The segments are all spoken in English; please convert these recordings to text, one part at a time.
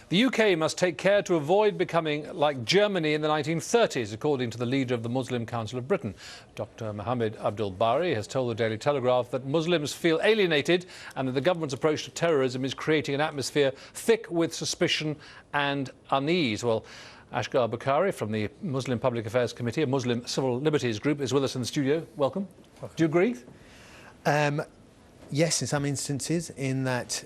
The UK must take care to avoid becoming like Germany in the 1930s, according to the leader of the Muslim Council of Britain. Dr. Mohammed Abdul Bari has told the Daily Telegraph that Muslims feel alienated and that the government's approach to terrorism is creating an atmosphere thick with suspicion and unease. Well, Asghar Bukhari from the Muslim Public Affairs Committee, a Muslim civil liberties group, is with us in the studio. Welcome. Do you agree? Yes, in some instances, in that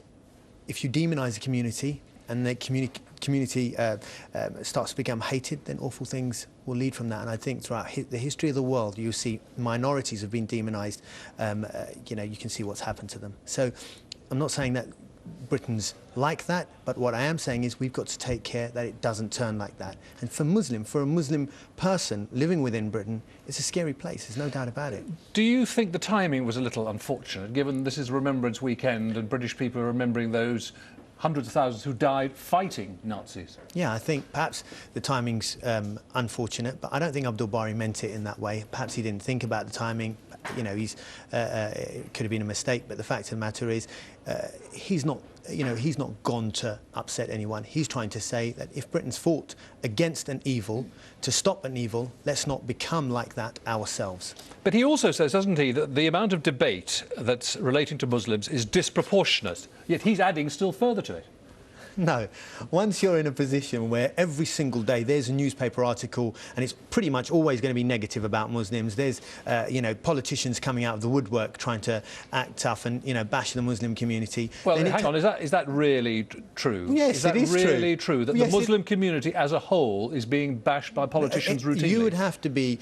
if you demonise a community and the community starts to become hated, then awful things will lead from that. And I think throughout the history of the world, you see minorities have been demonised. You can see what's happened to them. So I'm not saying that Britain's like that, but what I am saying is we've got to take care that it doesn't turn like that. And for a Muslim person living within Britain, it's a scary place, there's no doubt about it. Do you think the timing was a little unfortunate, given this is Remembrance Weekend and British people are remembering those hundreds of thousands who died fighting Nazis? Yeah, I think perhaps the timing's unfortunate, but I don't think Abdul Bari meant it in that way. Perhaps he didn't think about the timing. It could have been a mistake, but the fact of the matter is he's not gone to upset anyone. He's trying to say that if Britain's fought against an evil, to stop an evil, let's not become like that ourselves. But he also says, doesn't he, that the amount of debate that's relating to Muslims is disproportionate, yet he's adding still further to it. No. Once you're in a position where every single day there's a newspaper article and it's pretty much always going to be negative about Muslims, there's, politicians coming out of the woodwork trying to act tough and, bash the Muslim community. Well, hang on, is that really true? Yes, it is true. Is that really true, that the Muslim community as a whole is being bashed by politicians routinely? You would have to be...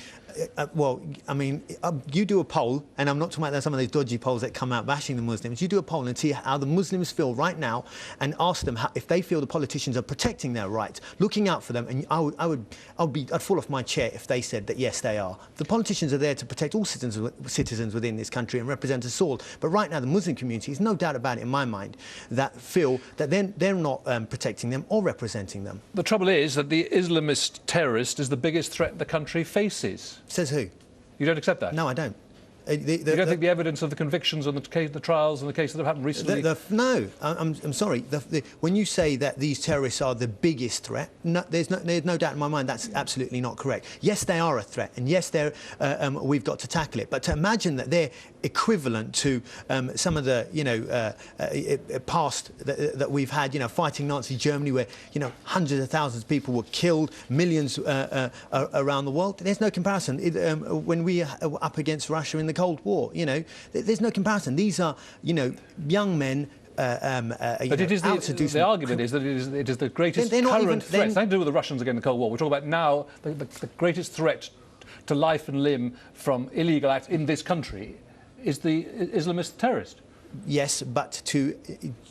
you do a poll, and I'm not talking about some of those dodgy polls that come out bashing the Muslims. You do a poll and see how the Muslims feel right now and ask them if they feel the politicians are protecting their rights, looking out for them, and I'd fall off my chair if they said that yes, they are. The politicians are there to protect all citizens within this country and represent us all. But right now, the Muslim community, there's no doubt about it in my mind, that feel that they're not protecting them or representing them. The trouble is that the Islamist terrorist is the biggest threat the country faces. Says who? You don't accept that? No, I don't. You don't think the evidence of the convictions on the trials and the cases that have happened recently... No, I'm sorry. When you say that these terrorists are the biggest threat, there's no doubt in my mind that's absolutely not correct. Yes, they are a threat, and yes, we've got to tackle it. But to imagine that they're equivalent to some of the, past that we've had, fighting Nazi Germany, where, hundreds of thousands of people were killed, millions around the world, there's no comparison. When we are up against Russia in the Cold War, there's no comparison. These are, young men. But it is the argument is that it is the greatest current threat. It's nothing to do with the Russians against the Cold War. We're talking about now the greatest threat to life and limb from illegal acts in this country is the Islamist terrorist. Yes, but to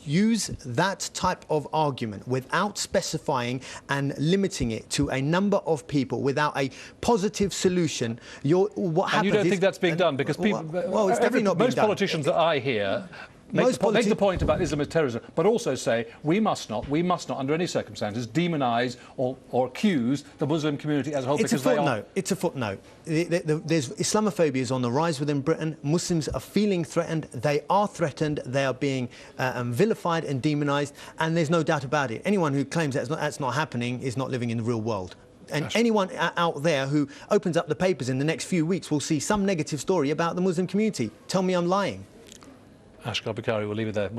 use that type of argument without specifying and limiting it to a number of people without a positive solution, what happens is... And you don't think that's being done? Because people... Well, it's definitely not being done. Most politicians that I hear... Make the point about Islamist terrorism, but also say we must not, under any circumstances, demonise or accuse the Muslim community as a whole. It's a footnote. It's a footnote. There's Islamophobia is on the rise within Britain. Muslims are feeling threatened. They are threatened. They are being vilified and demonised, and there's no doubt about it. Anyone who claims that's not happening is not living in the real world. And anyone out there who opens up the papers in the next few weeks will see some negative story about the Muslim community. Tell me I'm lying. Asghar Bukhari, we'll leave it there.